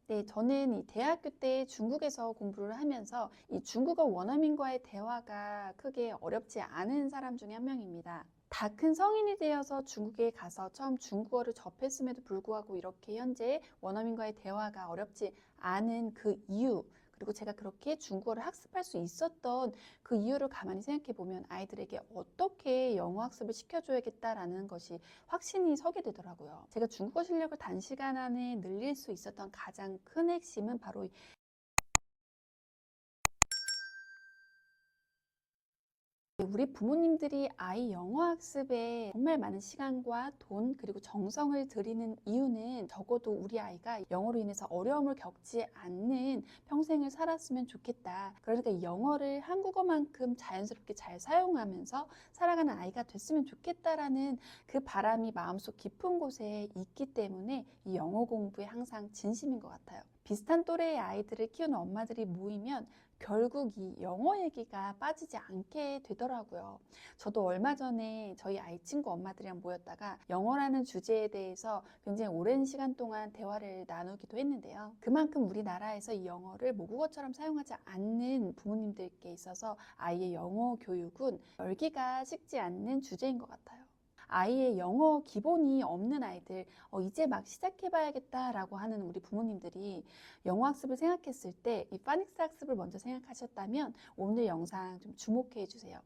네, 저는 이 대학교 때 중국에서 공부를 하면서 이 중국어 원어민과의 대화가 크게 어렵지 않은 사람 중에 한 명입니다. 다 큰 성인이 되어서 중국에 가서 처음 중국어를 접했음에도 불구하고 이렇게 현재 원어민과의 대화가 어렵지 않은 그 이유, 그리고 제가 그렇게 중국어를 학습할 수 있었던 그 이유를 가만히 생각해 보면 아이들에게 어떻게 영어 학습을 시켜줘야겠다라는 것이 확신이 서게 되더라고요. 제가 중국어 실력을 단시간 안에 늘릴 수 있었던 가장 큰 핵심은 바로 우리 부모님들이 아이 영어 학습에 정말 많은 시간과 돈 그리고 정성을 들이는 이유는 적어도 우리 아이가 영어로 인해서 어려움을 겪지 않는 평생을 살았으면 좋겠다. 그러니까 이 영어를 한국어만큼 자연스럽게 잘 사용하면서 살아가는 아이가 됐으면 좋겠다라는 그 바람이 마음속 깊은 곳에 있기 때문에 이 영어 공부에 항상 진심인 것 같아요. 비슷한 또래의 아이들을 키우는 엄마들이 모이면 결국 이 영어 얘기가 빠지지 않게 되더라고요. 저도 얼마 전에 저희 아이 친구 엄마들이랑 모였다가 영어라는 주제에 대해서 굉장히 오랜 시간 동안 대화를 나누기도 했는데요. 그만큼 우리나라에서 이 영어를 모국어처럼 사용하지 않는 부모님들께 있어서 아이의 영어 교육은 열기가 식지 않는 주제인 것 같아요. 아이의 영어 기본이 없는 아이들, 이제 막 시작해봐야겠다라고 하는 우리 부모님들이 영어 학습을 생각했을 때 이 파닉스 학습을 먼저 생각하셨다면 오늘 영상 좀 주목해 주세요.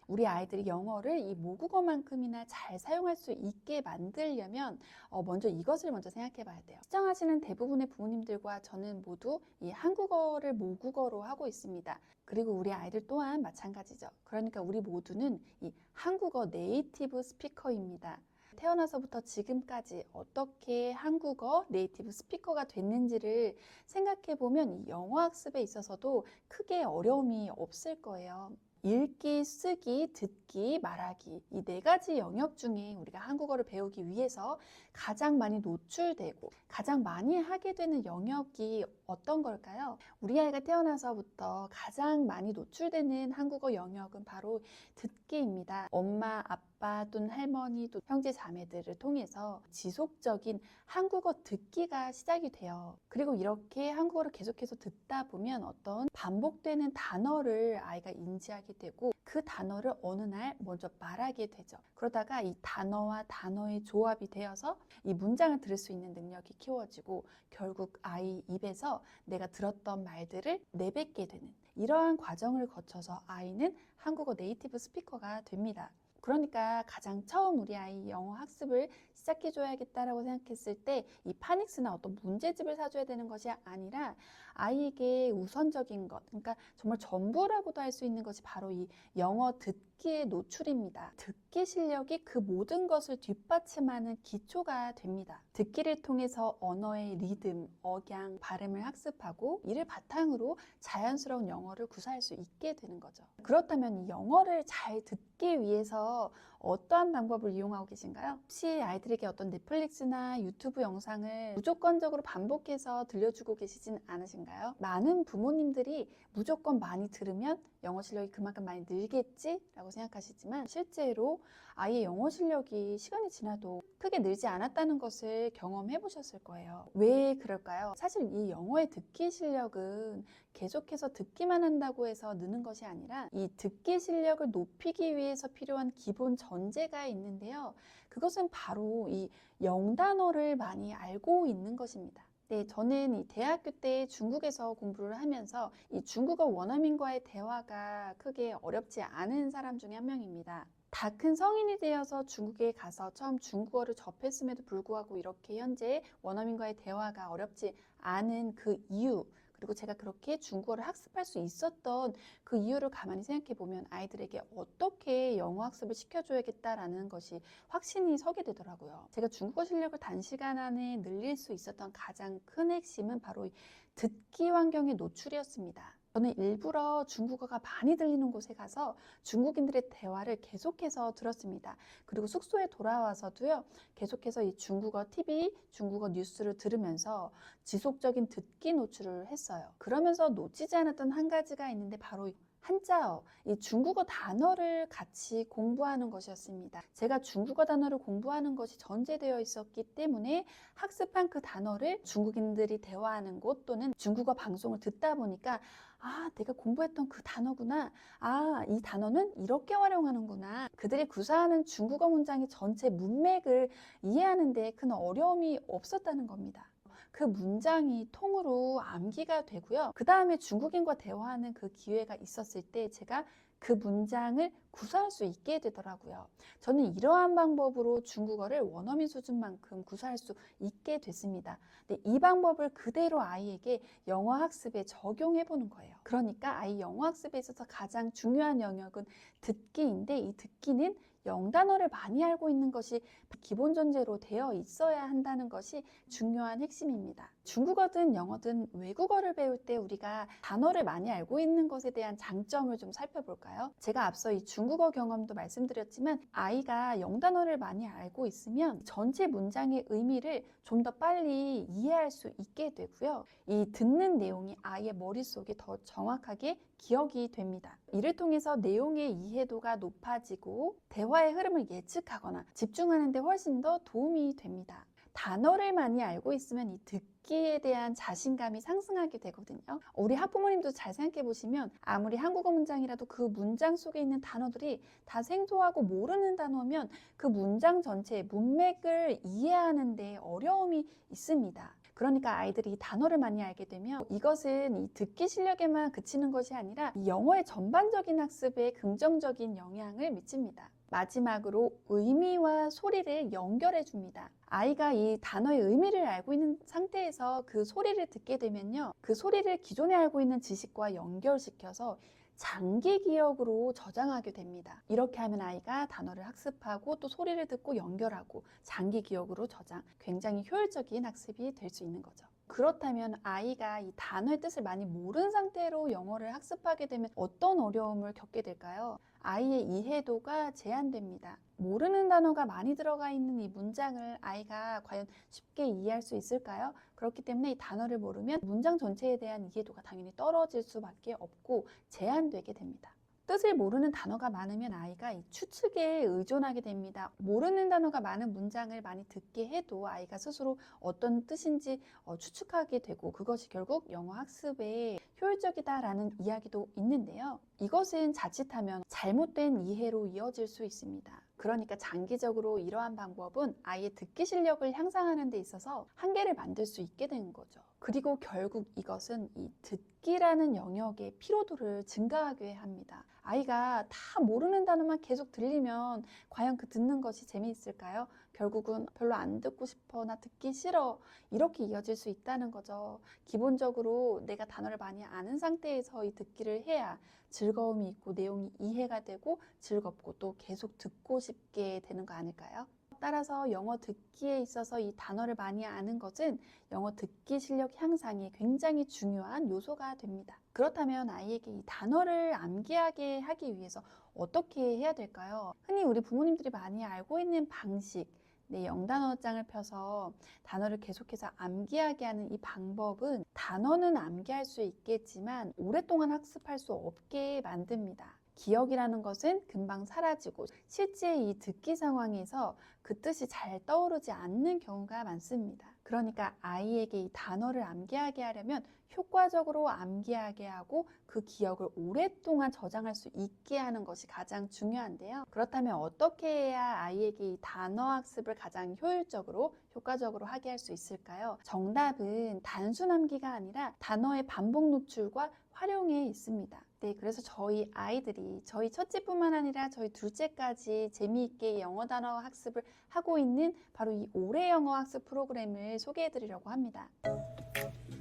우리 아이들이 영어를 이 모국어만큼이나 잘 사용할 수 있게 만들려면 먼저 이것을 먼저 생각해 봐야 돼요. 시청하시는 대부분의 부모님들과 저는 모두 이 한국어를 모국어로 하고 있습니다. 그리고 우리 아이들 또한 마찬가지죠. 그러니까 우리 모두는 이 한국어 네이티브 스피커입니다. 태어나서부터 지금까지 어떻게 한국어 네이티브 스피커가 됐는지를 생각해 보면 이 영어 학습에 있어서도 크게 어려움이 없을 거예요. 읽기, 쓰기, 듣기, 말하기 이 네 가지 영역 중에 우리가 한국어를 배우기 위해서 가장 많이 노출되고 가장 많이 하게 되는 영역이 어떤 걸까요? 우리 아이가 태어나서부터 가장 많이 노출되는 한국어 영역은 바로 듣기입니다. 엄마, 아빠 또는 할머니 또 형제 자매들을 통해서 지속적인 한국어 듣기가 시작이 돼요. 그리고 이렇게 한국어를 계속해서 듣다 보면 어떤 반복되는 단어를 아이가 인지하게 되고 그 단어를 어느 날 먼저 말하게 되죠. 그러다가 이 단어와 단어의 조합이 되어서 이 문장을 들을 수 있는 능력이 키워지고 결국 아이 입에서 내가 들었던 말들을 내뱉게 되는 이러한 과정을 거쳐서 아이는 한국어 네이티브 스피커가 됩니다. 그러니까 가장 처음 우리 아이 영어 학습을 시작해줘야겠다라고 생각했을 때 이 파닉스나 어떤 문제집을 사줘야 되는 것이 아니라 아이에게 우선적인 것, 그러니까 정말 전부라고도 할 수 있는 것이 바로 이 영어 듣기의 노출입니다. 듣기 실력이 그 모든 것을 뒷받침하는 기초가 됩니다. 듣기를 통해서 언어의 리듬, 억양, 발음을 학습하고 이를 바탕으로 자연스러운 영어를 구사할 수 있게 되는 거죠. 그렇다면 이 영어를 잘 듣기 위해서 어떠한 방법을 이용하고 계신가요? 혹시 아이들에게 어떤 넷플릭스나 유튜브 영상을 무조건적으로 반복해서 들려주고 계시진 않으신가요? 많은 부모님들이 무조건 많이 들으면 영어 실력이 그만큼 많이 늘겠지? 라고 생각하시지만 실제로 아이의 영어 실력이 시간이 지나도 크게 늘지 않았다는 것을 경험해 보셨을 거예요. 왜 그럴까요? 사실 이 영어의 듣기 실력은 계속해서 듣기만 한다고 해서 느는 것이 아니라 이 듣기 실력을 높이기 위해서 필요한 기본 전제가 있는데요. 그것은 바로 이 영단어를 많이 알고 있는 것입니다. 네, 저는 이 대학교 때 중국에서 공부를 하면서 이 중국어 원어민과의 대화가 크게 어렵지 않은 사람 중에 한 명입니다. 다 큰 성인이 되어서 중국에 가서 처음 중국어를 접했음에도 불구하고 이렇게 현재 원어민과의 대화가 어렵지 않은 그 이유, 그리고 제가 그렇게 중국어를 학습할 수 있었던 그 이유를 가만히 생각해 보면 아이들에게 어떻게 영어 학습을 시켜줘야겠다라는 것이 확신이 서게 되더라고요. 제가 중국어 실력을 단시간 안에 늘릴 수 있었던 가장 큰 핵심은 바로 듣기 환경의 노출이었습니다. 저는 일부러 중국어가 많이 들리는 곳에 가서 중국인들의 대화를 계속해서 들었습니다. 그리고 숙소에 돌아와서도요, 계속해서 이 중국어 TV, 중국어 뉴스를 들으면서 지속적인 듣기 노출을 했어요. 그러면서 놓치지 않았던 한 가지가 있는데 바로 한자어, 이 중국어 단어를 같이 공부하는 것이었습니다. 제가 중국어 단어를 공부하는 것이 전제되어 있었기 때문에 학습한 그 단어를 중국인들이 대화하는 곳 또는 중국어 방송을 듣다 보니까 아, 내가 공부했던 그 단어구나. 아, 이 단어는 이렇게 활용하는구나. 그들이 구사하는 중국어 문장의 전체 문맥을 이해하는 데 큰 어려움이 없었다는 겁니다. 그 문장이 통으로 암기가 되고요. 그 다음에 중국인과 대화하는 그 기회가 있었을 때 제가 그 문장을 구사할 수 있게 되더라고요. 저는 이러한 방법으로 중국어를 원어민 수준만큼 구사할 수 있게 됐습니다. 근데 이 방법을 그대로 아이에게 영어 학습에 적용해 보는 거예요. 그러니까 아이 영어 학습에 있어서 가장 중요한 영역은 듣기인데 이 듣기는 영단어를 많이 알고 있는 것이 기본 전제로 되어 있어야 한다는 것이 중요한 핵심입니다. 중국어든 영어든 외국어를 배울 때 우리가 단어를 많이 알고 있는 것에 대한 장점을 좀 살펴볼까요? 제가 앞서 이 중국어 경험도 말씀드렸지만 아이가 영단어를 많이 알고 있으면 전체 문장의 의미를 좀 더 빨리 이해할 수 있게 되고요. 이 듣는 내용이 아이의 머릿속에 더 정확하게 기억이 됩니다. 이를 통해서 내용의 이해도가 높아지고 대화의 흐름을 예측하거나 집중하는 데 훨씬 더 도움이 됩니다. 단어를 많이 알고 있으면 이 듣기에 대한 자신감이 상승하게 되거든요. 우리 학부모님도 잘 생각해 보시면 아무리 한국어 문장이라도 그 문장 속에 있는 단어들이 다 생소하고 모르는 단어면 그 문장 전체의 문맥을 이해하는 데 어려움이 있습니다. 그러니까 아이들이 이 단어를 많이 알게 되면 이것은 이 듣기 실력에만 그치는 것이 아니라 이 영어의 전반적인 학습에 긍정적인 영향을 미칩니다. 마지막으로 의미와 소리를 연결해 줍니다. 아이가 이 단어의 의미를 알고 있는 상태에서 그 소리를 듣게 되면요. 그 소리를 기존에 알고 있는 지식과 연결시켜서 장기 기억으로 저장하게 됩니다. 이렇게 하면 아이가 단어를 학습하고 또 소리를 듣고 연결하고 장기 기억으로 저장, 굉장히 효율적인 학습이 될 수 있는 거죠. 그렇다면 아이가 이 단어의 뜻을 많이 모르는 상태로 영어를 학습하게 되면 어떤 어려움을 겪게 될까요? 아이의 이해도가 제한됩니다. 모르는 단어가 많이 들어가 있는 이 문장을 아이가 과연 쉽게 이해할 수 있을까요? 그렇기 때문에 이 단어를 모르면 문장 전체에 대한 이해도가 당연히 떨어질 수밖에 없고 제한되게 됩니다. 뜻을 모르는 단어가 많으면 아이가 이 추측에 의존하게 됩니다. 모르는 단어가 많은 문장을 많이 듣게 해도 아이가 스스로 어떤 뜻인지 추측하게 되고 그것이 결국 영어 학습에 효율적이다라는 이야기도 있는데요. 이것은 자칫하면 잘못된 이해로 이어질 수 있습니다. 그러니까 장기적으로 이러한 방법은 아이의 듣기 실력을 향상하는 데 있어서 한계를 만들 수 있게 되는 거죠. 그리고 결국 이것은 이 듣기라는 영역의 피로도를 증가하게 합니다. 아이가 다 모르는 단어만 계속 들리면 과연 그 듣는 것이 재미있을까요? 결국은 별로 안 듣고 싶어, 나 듣기 싫어, 이렇게 이어질 수 있다는 거죠. 기본적으로 내가 단어를 많이 아는 상태에서 이 듣기를 해야 즐거움이 있고 내용이 이해가 되고 즐겁고 또 계속 듣고 싶게 되는 거 아닐까요? 따라서 영어 듣기에 있어서 이 단어를 많이 아는 것은 영어 듣기 실력 향상에 굉장히 중요한 요소가 됩니다. 그렇다면 아이에게 이 단어를 암기하게 하기 위해서 어떻게 해야 될까요? 흔히 우리 부모님들이 많이 알고 있는 방식, 영단어장을 펴서 단어를 계속해서 암기하게 하는 이 방법은 단어는 암기할 수 있겠지만 오랫동안 학습할 수 없게 만듭니다. 기억이라는 것은 금방 사라지고 실제 이 듣기 상황에서 그 뜻이 잘 떠오르지 않는 경우가 많습니다. 그러니까 아이에게 이 단어를 암기하게 하려면 효과적으로 암기하게 하고 그 기억을 오랫동안 저장할 수 있게 하는 것이 가장 중요한데요. 그렇다면 어떻게 해야 아이에게 이 단어 학습을 가장 효율적으로 효과적으로 하게 할 수 있을까요? 정답은 단순 암기가 아니라 단어의 반복 노출과 활용에 있습니다. 네, 그래서 저희 아이들이 저희 첫째뿐만 아니라 저희 둘째까지 재미있게 영어 단어 학습을 하고 있는 바로 이 올해 영어 학습 프로그램을 소개해 드리려고 합니다.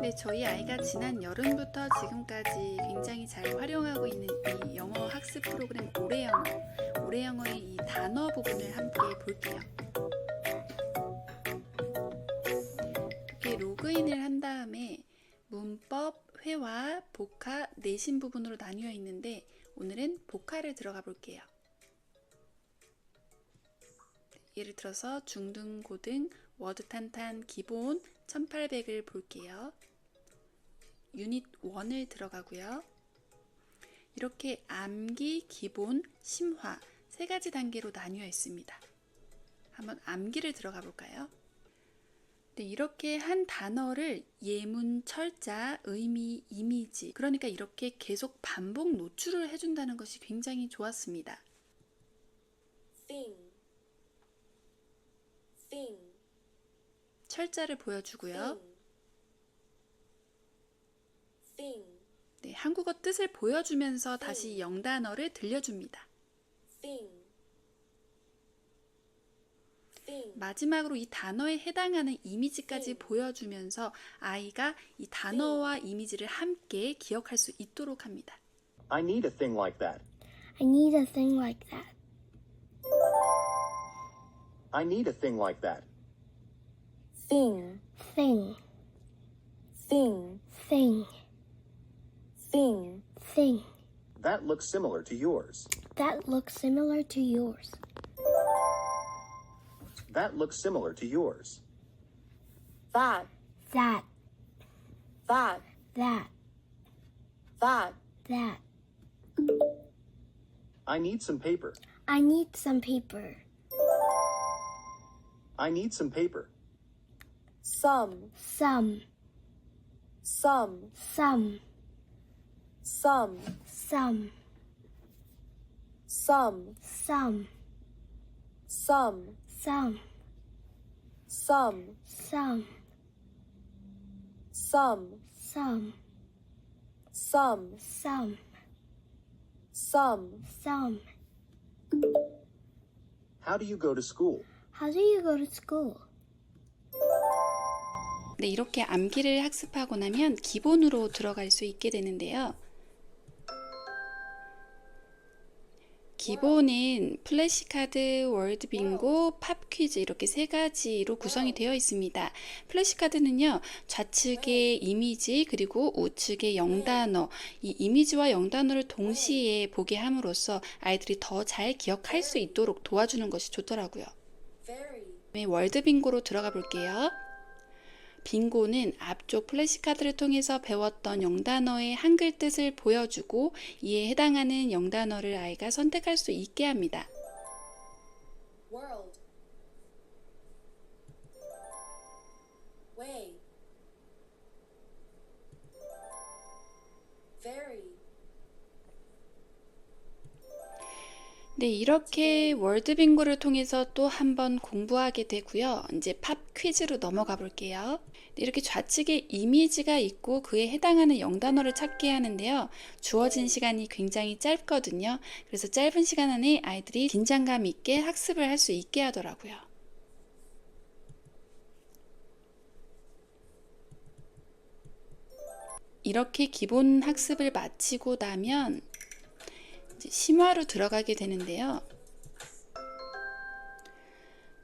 네, 저희 아이가 지난 여름부터 지금까지 굉장히 잘 활용하고 있는 이 영어 학습 프로그램 올해 영어. 올해 영어의 이 단어 부분을 함께 볼게요. 이렇게 로그인을 한 다음에 문법, 회화, 복화, 내신 부분으로 나뉘어 있는데 오늘은 복화를 들어가 볼게요. 예를 들어서 중등, 고등, 워드 탄탄, 기본 1800을 볼게요. 유닛 1을 들어가고요. 이렇게 암기, 기본, 심화 세 가지 단계로 나뉘어 있습니다. 한번 암기를 들어가 볼까요? 네, 이렇게 한 단어를 예문, 철자, 의미, 이미지, 그러니까 이렇게 계속 반복 노출을 해준다는 것이 굉장히 좋았습니다. thing, thing, 철자를 보여주고요. thing, 네, 한국어 뜻을 보여주면서 다시 영단어를 들려줍니다. thing, thing, 마지막으로 이 단어에 해당하는 이미지까지 보여주면서 아이가 이 단어와 이미지를 함께 기억할 수 있도록 합니다. I need a thing like that. I need a thing like that. I need a thing like that. thing, Thing, thing, thing, thing, thing. That looks similar to yours. That looks similar to yours. That looks similar to yours. that, That, that, that, that, that. I need some paper. I need some paper. I need some paper. some, Some, some, some, some, some, some, some, some, some, some, some, some, some, some, some, some, some. How do you go to school? How do you go to school? 네, 이렇게 암기를 학습하고 나면 기본으로 들어갈 수 있게 되는데요. 기본은 플래시카드, 월드 빙고, 팝 퀴즈 이렇게 세 가지로 구성이 되어 있습니다. 플래시카드는요, 좌측의 이미지 그리고 우측의 영단어, 이 이미지와 영단어를 동시에 보게 함으로써 아이들이 더 잘 기억할 수 있도록 도와주는 것이 좋더라고요. very, 네, 월드 빙고로 들어가 볼게요. 빙고는 앞쪽 플래시카드를 통해서 배웠던 영단어의 한글 뜻을 보여주고 이에 해당하는 영단어를 아이가 선택할 수 있게 합니다. world, way, very, 네, 이렇게 월드 빙고를 통해서 또 한 번 공부하게 되고요. 이제 팝 퀴즈로 넘어가 볼게요. 네, 이렇게 좌측에 이미지가 있고 그에 해당하는 영단어를 찾게 하는데요. 주어진 시간이 굉장히 짧거든요. 그래서 짧은 시간 안에 아이들이 긴장감 있게 학습을 할 수 있게 하더라고요. 이렇게 기본 학습을 마치고 나면 이제 심화로 들어가게 되는데요.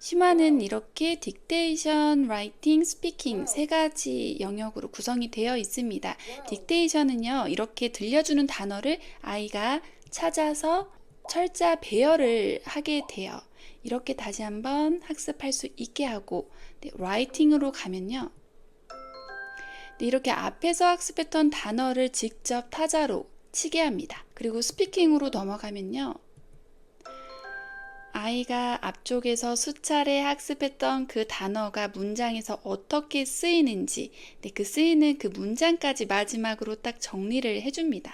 심화는 이렇게 딕테이션, 라이팅, 스피킹 세 가지 영역으로 구성이 되어 있습니다. 딕테이션은요, 이렇게 들려주는 단어를 아이가 찾아서 철자 배열을 하게 돼요. 이렇게 다시 한번 학습할 수 있게 하고, 네, 라이팅으로 가면요. 네, 이렇게 앞에서 학습했던 단어를 직접 타자로 치게 합니다. 그리고 스피킹으로 넘어가면요. 아이가 앞쪽에서 수차례 학습했던 그 단어가 문장에서 어떻게 쓰이는지, 네, 그 쓰이는 그 문장까지 마지막으로 딱 정리를 해줍니다.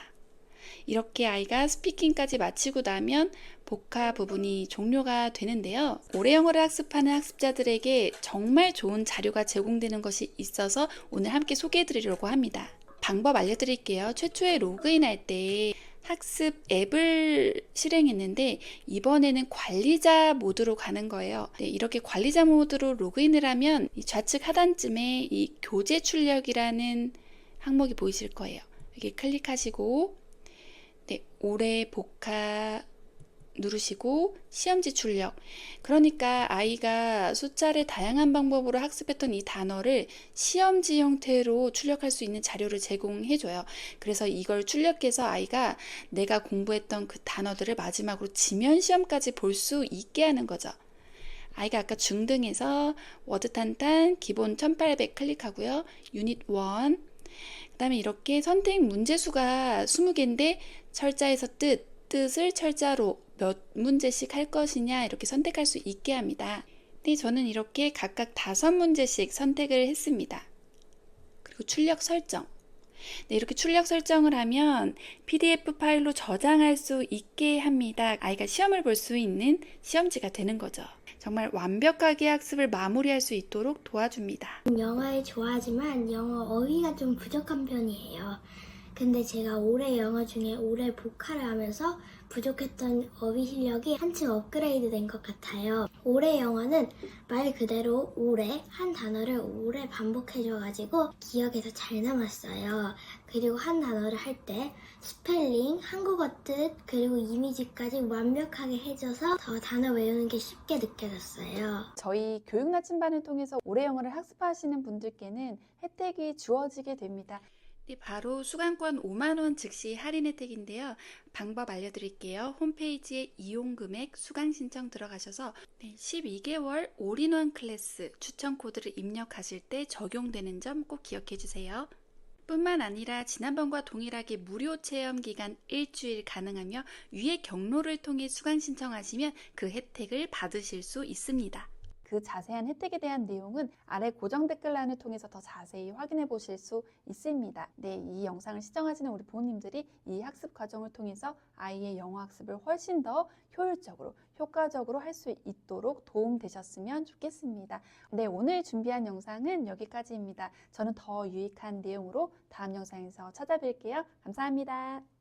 이렇게 아이가 스피킹까지 마치고 나면 복화 부분이 종료가 되는데요. 올해 영어를 학습하는 학습자들에게 정말 좋은 자료가 제공되는 것이 있어서 오늘 함께 소개해 드리려고 합니다. 방법 알려드릴게요. 최초에 로그인할 때 학습 앱을 실행했는데 이번에는 관리자 모드로 가는 거예요. 네, 이렇게 관리자 모드로 로그인을 하면 이 좌측 하단쯤에 이 교재 출력이라는 항목이 보이실 거예요. 여기 클릭하시고 네, 올해 복화 누르시고 시험지 출력. 그러니까 아이가 숫자를 다양한 방법으로 학습했던 이 단어를 시험지 형태로 출력할 수 있는 자료를 제공해줘요. 그래서 이걸 출력해서 아이가 내가 공부했던 그 단어들을 마지막으로 지면 시험까지 볼 수 있게 하는 거죠. 아이가 아까 중등에서 워드 탄탄 기본 1800 클릭하고요. 유닛 1. 그 그다음에 이렇게 선택 문제수가 20개인데 철자에서 뜻을 철자로 몇 문제씩 할 것이냐 이렇게 선택할 수 있게 합니다. 근데 저는 이렇게 각각 5문제씩 선택을 했습니다. 그리고 출력 설정. 네, 이렇게 출력 설정을 하면 PDF 파일로 저장할 수 있게 합니다. 아이가 시험을 볼 수 있는 시험지가 되는 거죠. 정말 완벽하게 학습을 마무리할 수 있도록 도와줍니다. 영어를 좋아하지만 영어 어휘가 좀 부족한 편이에요. 근데 제가 올해 영어 중에 올해 복화를 하면서 부족했던 어휘 실력이 한층 업그레이드 된 것 같아요. 올해 영어는 말 그대로 올해 한 단어를 오래 반복해줘가지고 기억에서 잘 남았어요. 그리고 한 단어를 할 때 스펠링, 한국어 뜻, 그리고 이미지까지 완벽하게 해줘서 더 단어 외우는 게 쉽게 느껴졌어요. 저희 교육 나침반을 통해서 올해 영어를 학습하시는 분들께는 혜택이 주어지게 됩니다. 네, 바로 수강권 5만 원 즉시 할인 혜택인데요. 방법 알려드릴게요. 홈페이지에 이용 금액 수강 신청 들어가셔서 12개월 올인원 클래스 추천 코드를 입력하실 때 적용되는 점 꼭 기억해 주세요. 뿐만 아니라 지난번과 동일하게 무료 체험 기간 일주일 가능하며 위의 경로를 통해 수강 신청하시면 그 혜택을 받으실 수 있습니다. 그 자세한 혜택에 대한 내용은 아래 고정 댓글란을 통해서 더 자세히 확인해 보실 수 있습니다. 네, 이 영상을 시청하시는 우리 부모님들이 이 학습 과정을 통해서 아이의 영어 학습을 훨씬 더 효율적으로, 효과적으로 할 수 있도록 도움되셨으면 좋겠습니다. 네, 오늘 준비한 영상은 여기까지입니다. 저는 더 유익한 내용으로 다음 영상에서 찾아뵐게요. 감사합니다.